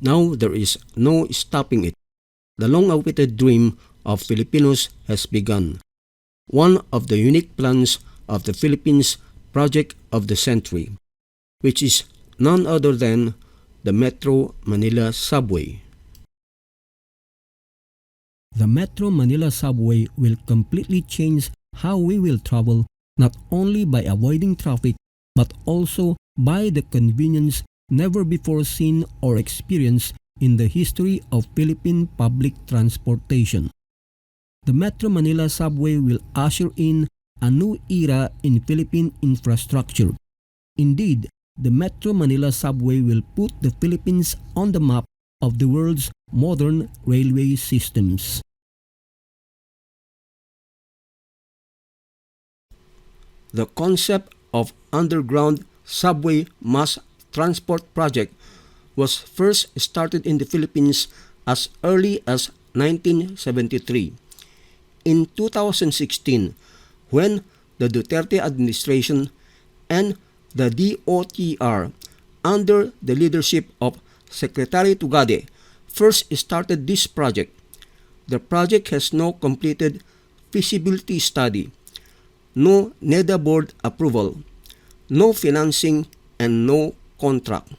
Now there is no stopping it. The long-awaited dream of Filipinos has begun. One of the unique plans of the Philippines project of the century, which is none other than the Metro Manila Subway. The Metro Manila Subway will completely change how we will travel, not only by avoiding traffic but also by the convenience never before seen or experienced in the history of Philippine public transportation. The Metro Manila Subway will usher in a new era in Philippine infrastructure. Indeed, the Metro Manila Subway will put the Philippines on the map of the world's modern railway systems. The concept of underground subway mass transport project was first started in the Philippines as early as 1973. In 2016, when the Duterte administration and the DOTR, under the leadership of Secretary Tugade, first started this project, the project has no completed feasibility study, no NEDA board approval, no financing, and no contract.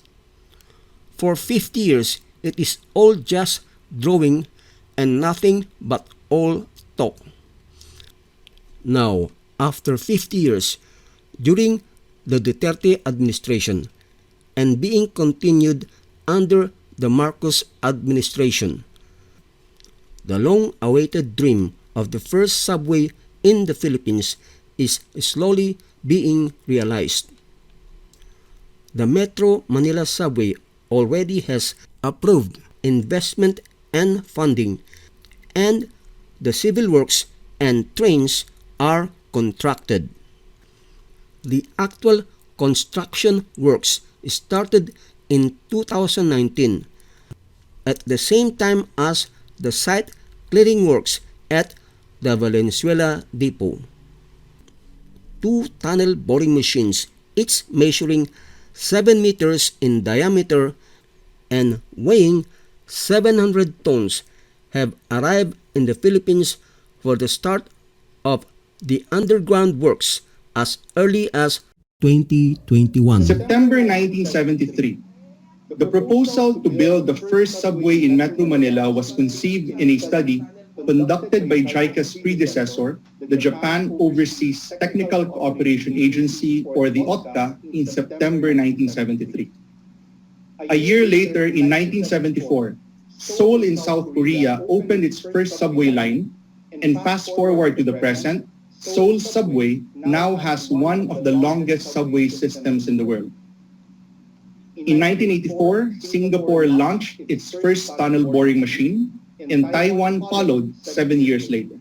For 50 years, it is all just drawing and nothing but all talk. Now, after 50 years, during the Duterte administration and being continued under the Marcos administration, the long-awaited dream of the first subway in the Philippines is slowly being realized. The Metro Manila Subway already has approved investment and funding, and the civil works and trains are contracted. The actual construction works started in 2019 at the same time as the site clearing works at the Valenzuela Depot. 2 tunnel boring machines, each measuring 7 meters in diameter and weighing 700 tons, have arrived in the Philippines for the start of the underground works as early as 2021. September 1973, the proposal to build the first subway in Metro Manila was conceived in a study conducted by JICA's predecessor, the Japan Overseas Technical Cooperation Agency, or the OTCA, in September 1973. A year later, in 1974, Seoul in South Korea opened its first subway line, and fast forward to the present, Seoul Subway now has one of the longest subway systems in the world. In 1984, Singapore launched its first tunnel boring machine, and Taiwan followed 7 years later.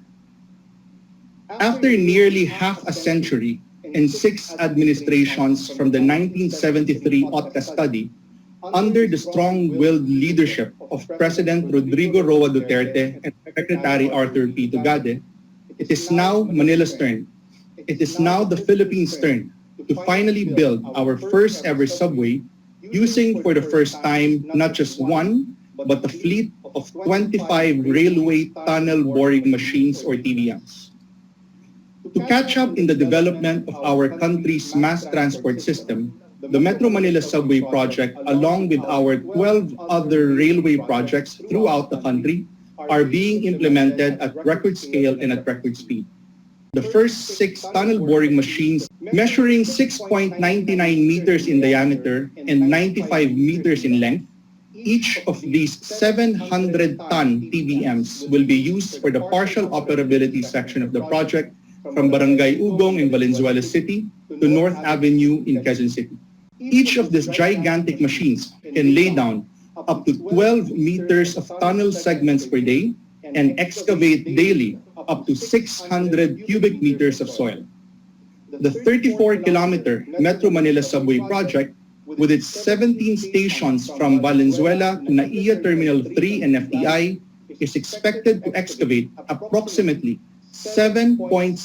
After nearly half a century and 6 administrations from the 1973 OTCA study, under the strong-willed leadership of President Rodrigo Roa Duterte and Secretary Arthur P. Tugade, it is now Manila's turn. It is now the Philippines' turn to finally build our first ever subway using for the first time not just one, but a fleet of 25 railway tunnel boring machines or TBMs. To catch up in the development of our country's mass transport system, the Metro Manila Subway project, along with our 12 other railway projects throughout the country, are being implemented at record scale and at record speed. The first 6 tunnel boring machines, measuring 6.99 meters in diameter and 95 meters in length, each of these 700-ton TBMs will be used for the partial operability section of the project from Barangay Ugong in Valenzuela City to North Avenue in Quezon City. Each of these gigantic machines can lay down up to 12 meters of tunnel segments per day and excavate daily up to 600 cubic meters of soil. The 34-kilometer Metro Manila Subway project, with its 17 stations from Valenzuela to NAIA Terminal 3 and FTI, is expected to excavate approximately 7.7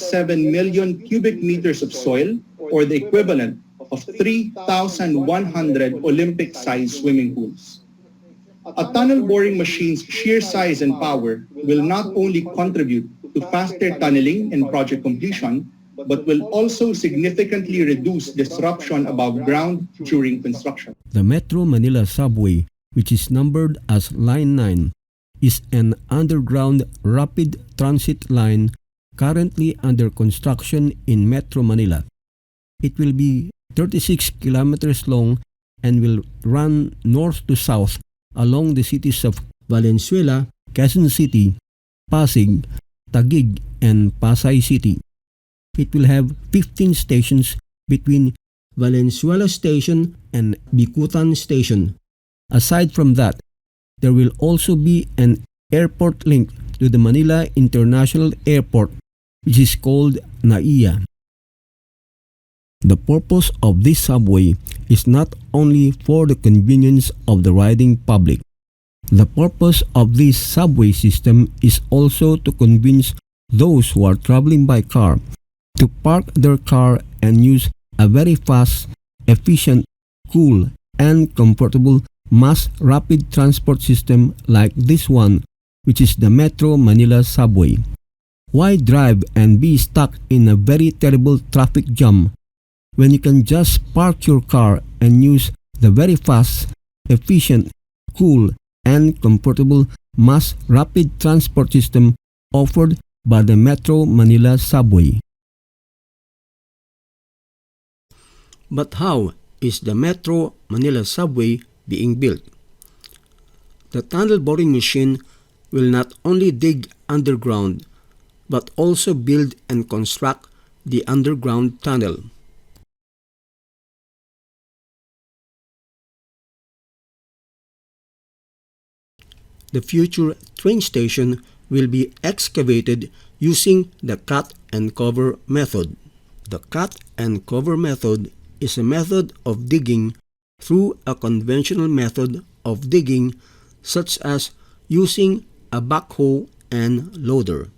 million cubic meters of soil, or the equivalent of 3,100 Olympic-sized swimming pools. A tunnel boring machine's sheer size and power will not only contribute to faster tunneling and project completion, but will also significantly reduce disruption above ground during construction. The Metro Manila Subway, which is numbered as Line 9, is an underground rapid transit line currently under construction in Metro Manila. It will be 36 kilometers long and will run north to south along the cities of Valenzuela, Quezon City, Pasig, Taguig, and Pasay City. It will have 15 stations between Valenzuela Station and Bicutan Station. Aside from that, there will also be an airport link to the Manila International Airport, which is called NAIA. The purpose of this subway is not only for the convenience of the riding public. The purpose of this subway system is also to convince those who are traveling by car to park their car and use a very fast, efficient, cool, and comfortable mass rapid transport system like this one, which is the Metro Manila Subway. Why drive and be stuck in a very terrible traffic jam when you can just park your car and use the very fast, efficient, cool, and comfortable mass rapid transport system offered by the Metro Manila Subway? But how is the Metro Manila Subway being built? The tunnel boring machine will not only dig underground but also build and construct the underground tunnel. The future train station will be excavated using the cut and cover method. The cut and cover method is a method of digging through a conventional method of digging, such as using a backhoe and loader.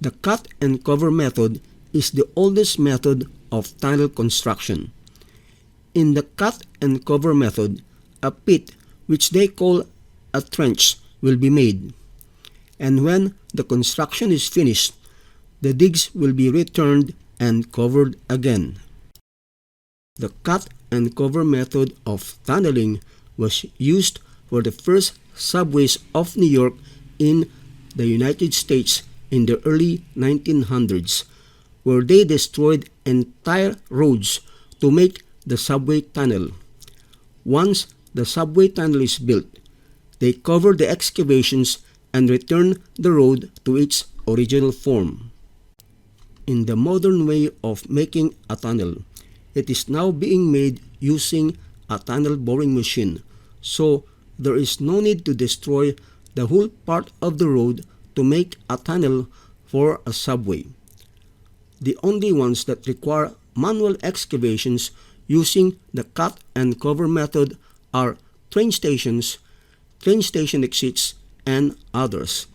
The cut and cover method is the oldest method of tunnel construction. In the cut and cover method, a pit, which they call a trench, will be made, and when the construction is finished, the digs will be returned and covered again. The cut and cover method of tunneling was used for the first subways of New York in the United States in the early 1900s, where they destroyed entire roads to make the subway tunnel. Once the subway tunnel is built, they cover the excavations and return the road to its original form. In the modern way of making a tunnel, it is now being made using a tunnel boring machine, so there is no need to destroy the whole part of the road to make a tunnel for a subway. The only ones that require manual excavations using the cut and cover method are train stations, train station exits, and others.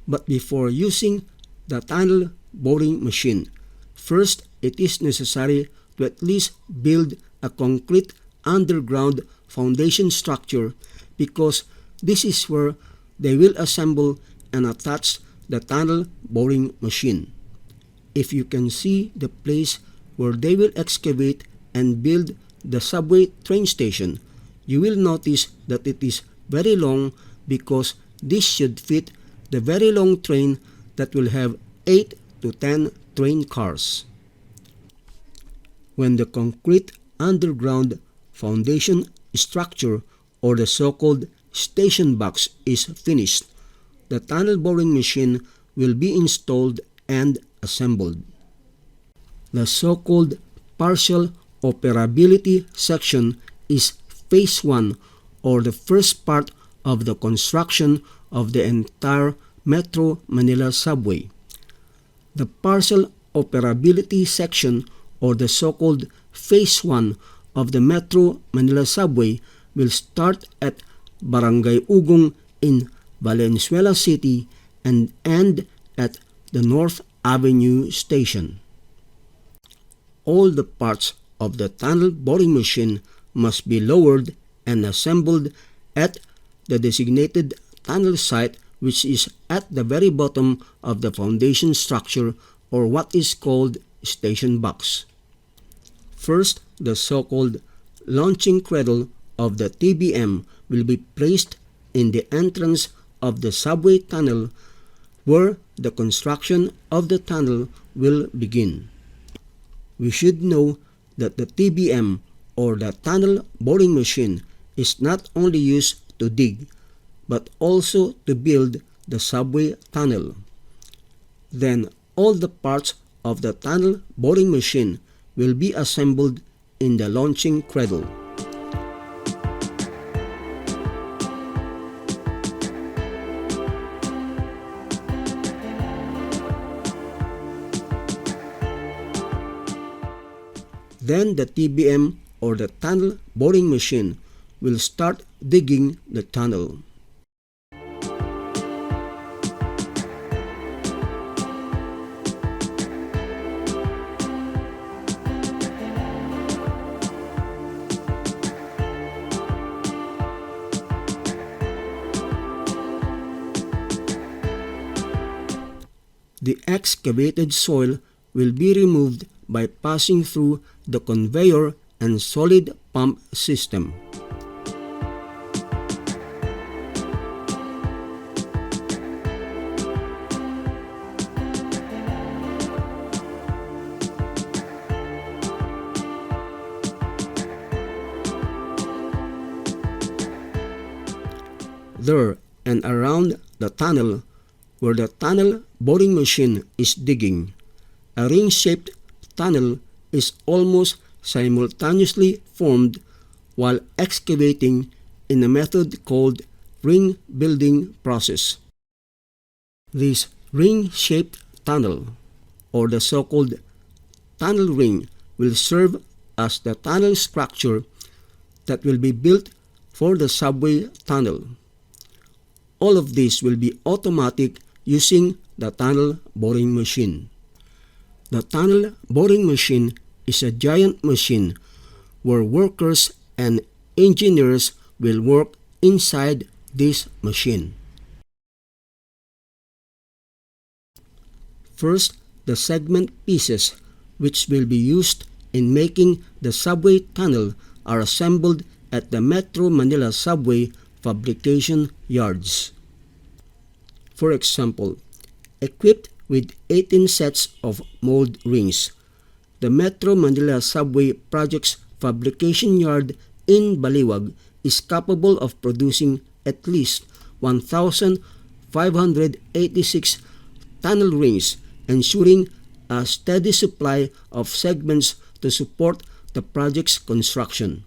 But before using the tunnel boring machine, first it is necessary to at least build a concrete underground foundation structure, because this is where they will assemble and attach the tunnel boring machine. If you can see the place where they will excavate and build the subway train station, you will notice that it is very long, because this should fit the very long train that will have 8 to 10 train cars. When the concrete underground foundation structure, or the so-called station box, is finished, the tunnel boring machine will be installed and assembled. The so-called partial operability section is Phase 1, or the first part of the construction of the entire Metro Manila Subway. The partial operability section, or the so-called Phase 1 of the Metro Manila Subway, will start at Barangay Ugong in Valenzuela City and end at the North Avenue Station. All the parts of the tunnel boring machine must be lowered and assembled at the designated tunnel site, which is at the very bottom of the foundation structure, or what is called station box. First, the so-called launching cradle of the TBM will be placed in the entrance of the subway tunnel, where the construction of the tunnel will begin. We should know that the TBM, or the tunnel boring machine, is not only used to dig, but also to build the subway tunnel. Then all the parts of the tunnel boring machine will be assembled in the launching cradle. Then the TBM, or the tunnel boring machine, will start digging the tunnel. The excavated soil will be removed by passing through the conveyor and solid pump system. There and around the tunnel, where the tunnel boring machine is digging, a ring-shaped tunnel is almost simultaneously formed while excavating in a method called ring building process. This ring-shaped tunnel, or the so-called tunnel ring, will serve as the tunnel structure that will be built for the subway tunnel. All of this will be automatic using the tunnel boring machine. The tunnel boring machine is a giant machine where workers and engineers will work inside this machine. First, the segment pieces, which will be used in making the subway tunnel, are assembled at the Metro Manila Subway fabrication yards. For example, equipped with 18 sets of mold rings, the Metro Manila Subway Project's fabrication yard in Baliwag is capable of producing at least 1,586 tunnel rings, ensuring a steady supply of segments to support the project's construction.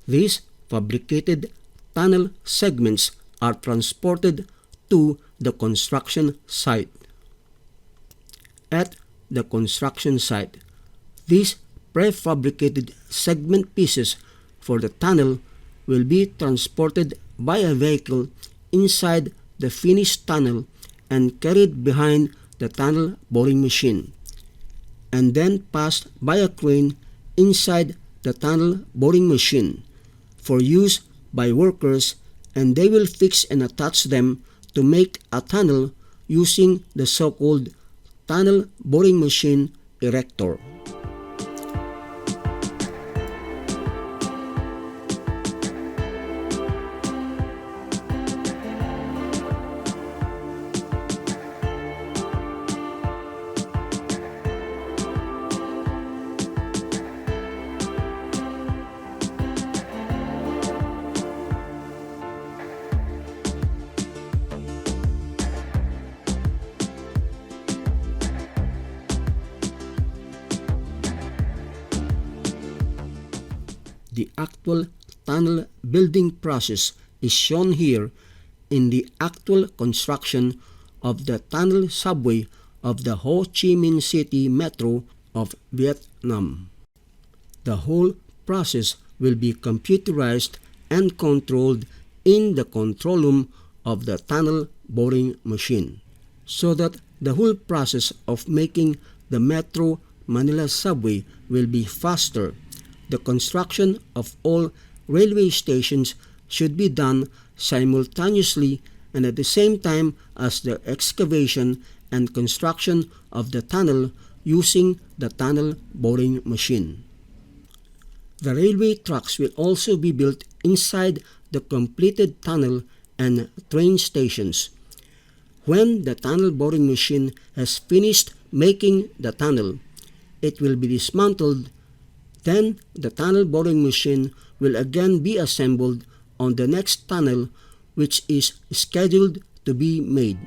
These fabricated tunnel segments are transported to the construction site. At the construction site, these prefabricated segment pieces for the tunnel will be transported by a vehicle inside the finished tunnel and carried behind the tunnel boring machine, and then passed by a crane inside the tunnel boring machine for use by workers, and they will fix and attach them to make a tunnel using the so-called tunnel boring machine erector. The actual tunnel building process is shown here in the actual construction of the tunnel subway of the Ho Chi Minh City Metro of Vietnam. The whole process will be computerized and controlled in the control room of the tunnel boring machine, so that the whole process of making the Metro Manila Subway will be faster. The construction of all railway stations should be done simultaneously and at the same time as the excavation and construction of the tunnel using the tunnel boring machine. The railway tracks will also be built inside the completed tunnel and train stations. When the tunnel boring machine has finished making the tunnel, it will be dismantled. Then the tunnel boring machine will again be assembled on the next tunnel, which is scheduled to be made.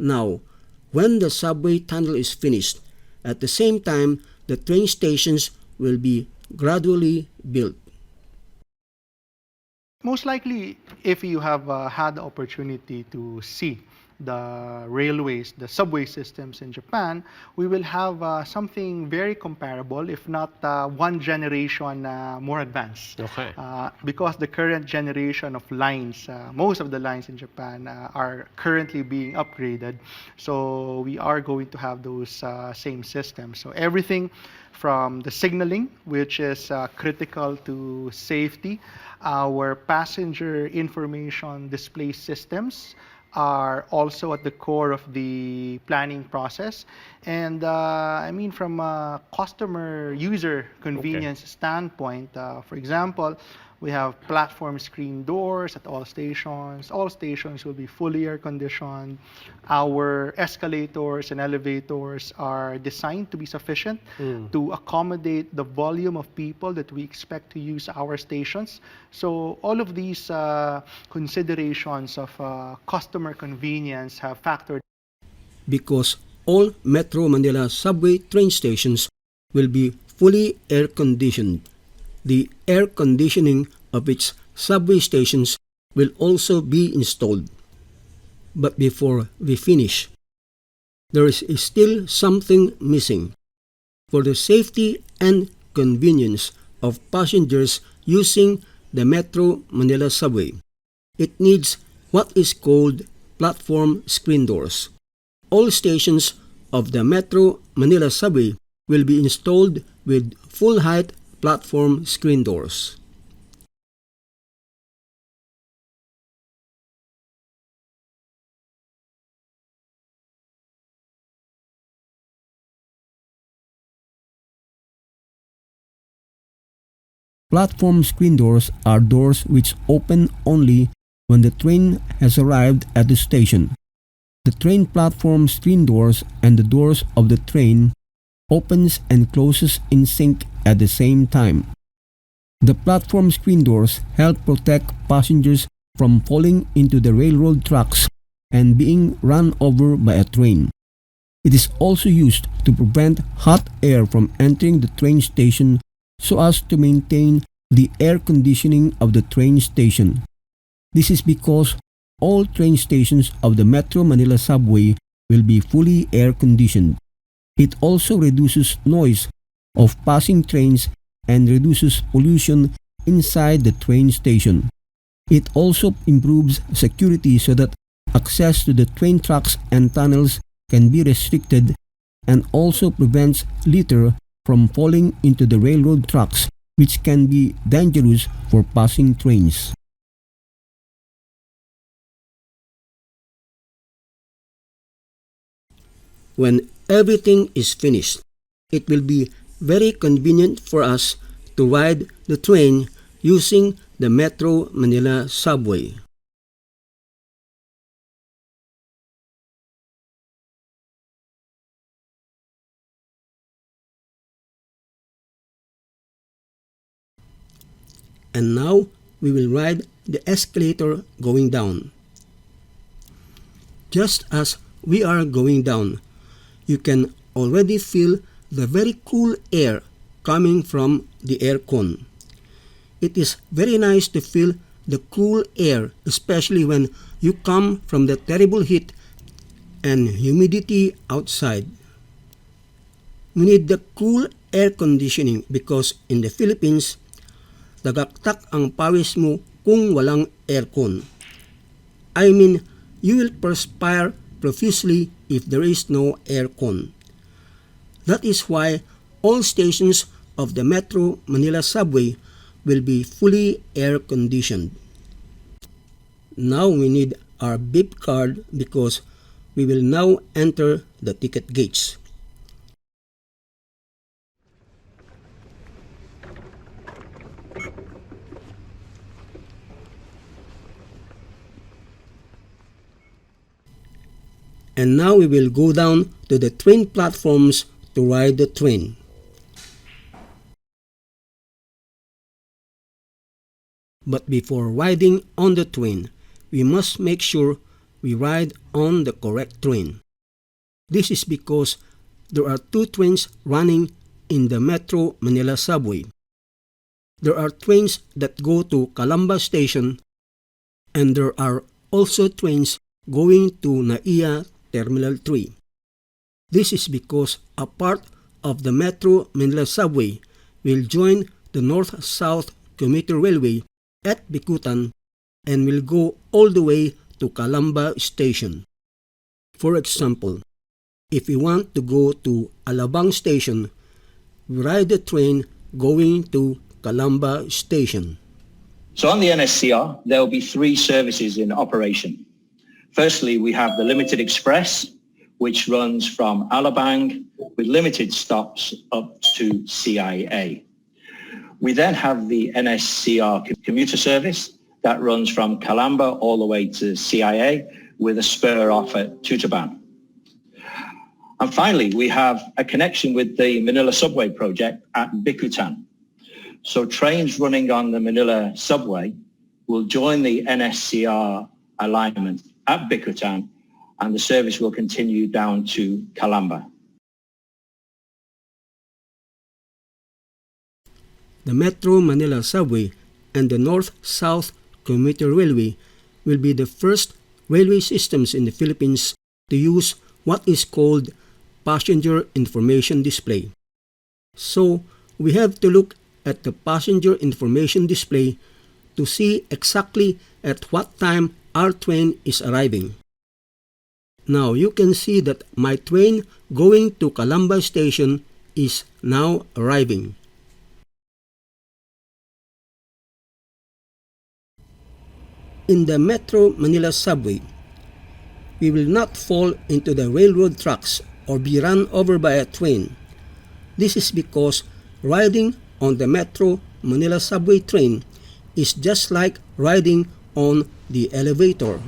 Now, when the subway tunnel is finished, at the same time, the train stations will be gradually built. Most likely, if you have had the opportunity to see the railways, the subway systems in Japan, we will have something very comparable, if not one generation more advanced. Okay. Because the current generation of lines, most of the lines in Japan are currently being upgraded. So we are going to have those same systems. So everything from the signaling, which is critical to safety, our passenger information display systems are also at the core of the planning process. And I mean, from a customer user convenience standpoint, for example, we have platform screen doors at all stations. All stations will be fully air conditioned. Our escalators and elevators are designed to be sufficient to accommodate the volume of people that we expect to use our stations. So all of these considerations of customer convenience have factored. Because all Metro Manila Subway train stations will be fully air conditioned. The air conditioning of its subway stations will also be installed. But before we finish, there is still something missing. For the safety and convenience of passengers using the Metro Manila Subway, it needs what is called platform screen doors. All stations of the Metro Manila Subway will be installed with full-height platform screen doors. Platform screen doors are doors which open only when the train has arrived at the station. The train platform screen doors and the doors of the train opens and closes in sync at the same time. The platform screen doors help protect passengers from falling into the railroad tracks and being run over by a train. It is also used to prevent hot air from entering the train station so as to maintain the air conditioning of the train station. This is because all train stations of the Metro Manila Subway will be fully air conditioned. It also reduces noise of passing trains and reduces pollution inside the train station. It also improves security so that access to the train tracks and tunnels can be restricted and also prevents litter from falling into the railroad tracks, which can be dangerous for passing trains. When everything is finished, it will be very convenient for us to ride the train using the Metro Manila Subway. And now we will ride the escalator going down. Just as we are going down, you can already feel the very cool air coming from the aircon. It is very nice to feel the cool air, especially when you come from the terrible heat and humidity outside. We need the cool air conditioning because in the Philippines, tagaktak ang pawis mo kung walang aircon. I mean, you will perspire profusely if there is no aircon. That is why all stations of the Metro Manila Subway will be fully air-conditioned. Now we need our beep card because we will now enter the ticket gates. And now we will go down to the train platforms to ride the train. But before riding on the train, we must make sure we ride on the correct train. This is because there are two trains running in the Metro Manila Subway. There are trains that go to Calamba Station, and there are also trains going to NAIA Terminal 3. This is because a part of the Metro Manila Subway will join the North South Commuter Railway at Bicutan and will go all the way to Calamba Station. For example, if we want to go to Alabang Station, we ride the train going to Calamba Station. So on the NSCR, there will be three services in operation. Firstly, we have the Limited Express, which runs from Alabang with limited stops up to CIA. We then have the NSCR commuter service that runs from Calamba all the way to CIA with a spur off at Tutaban. And finally, we have a connection with the Manila Subway project at Bicutan. So trains running on the Manila Subway will join the NSCR alignment at Bicutan, and the service will continue down to Calamba. The Metro Manila Subway and the North South Commuter Railway will be the first railway systems in the Philippines to use what is called passenger information display. So, we have to look at the passenger information display to see exactly at what time our train is arriving. Now, you can see that my train going to Calamba Station is now arriving. In the Metro Manila Subway, we will not fall into the railroad tracks or be run over by a train. This is because riding on the Metro Manila Subway train is just like riding on the elevator.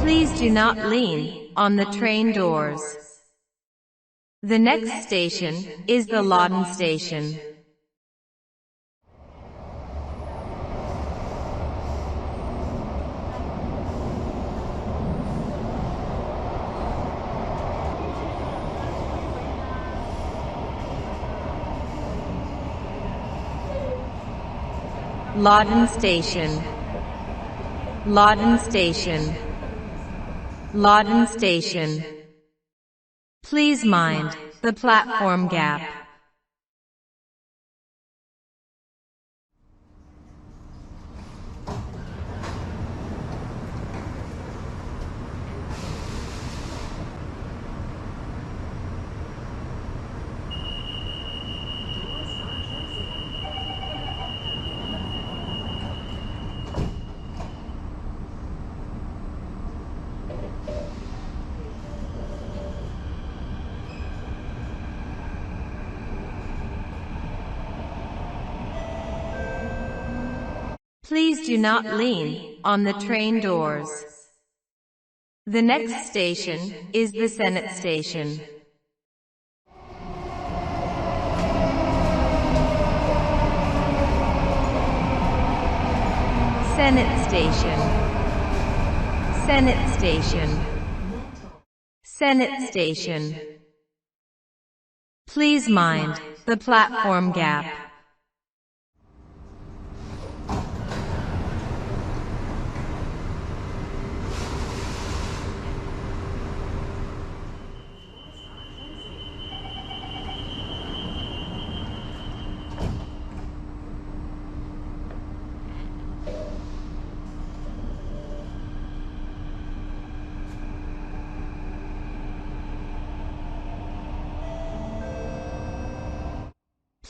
Please do not lean on the train doors. The next station is the Lawton Station. Lawton Station. Lawton Station. Lawton Station. Please mind the platform gap. Please do not lean on the train doors. The next station is the Senate Station. Senate Station. Senate Station. Senate Station. Please mind the platform gap.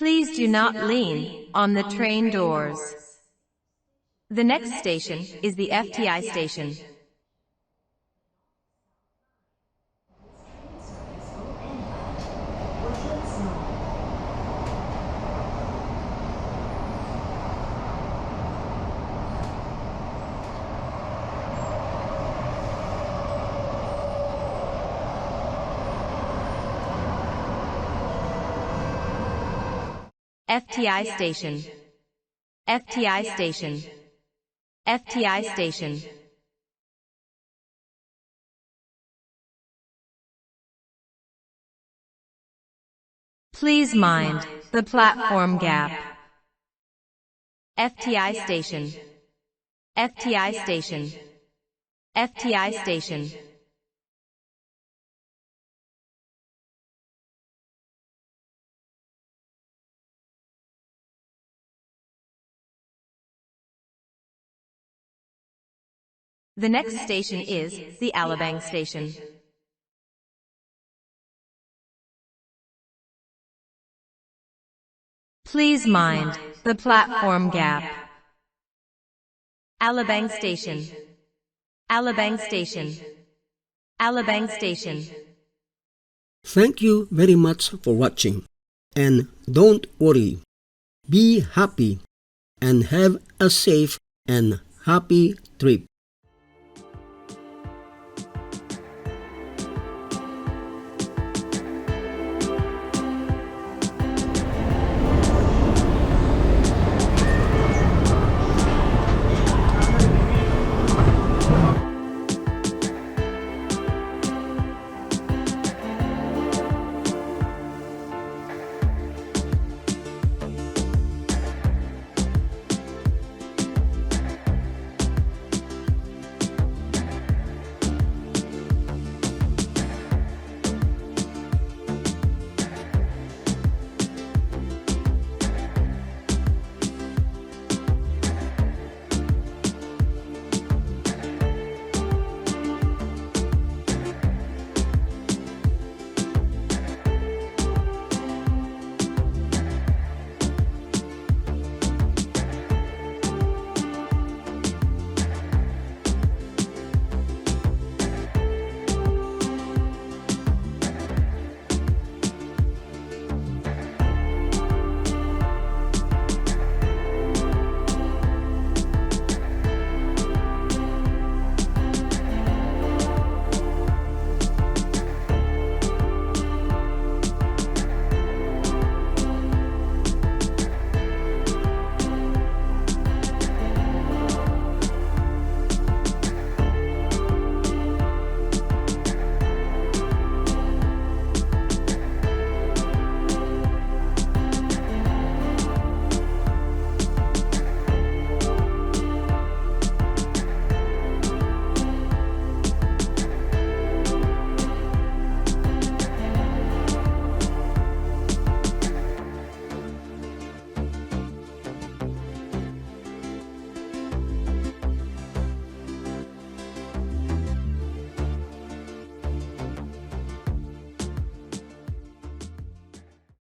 Please do not lean on the train doors. The next station is the FTI station. FTI station. FTI station. FTI station. Please mind the platform gap. FTI station. FTI station. FTI station. The next station is the Alabang station. Please mind the platform gap. Alabang station. Alabang station. Alabang station. Thank you very much for watching. And don't worry, be happy and have a safe and happy trip.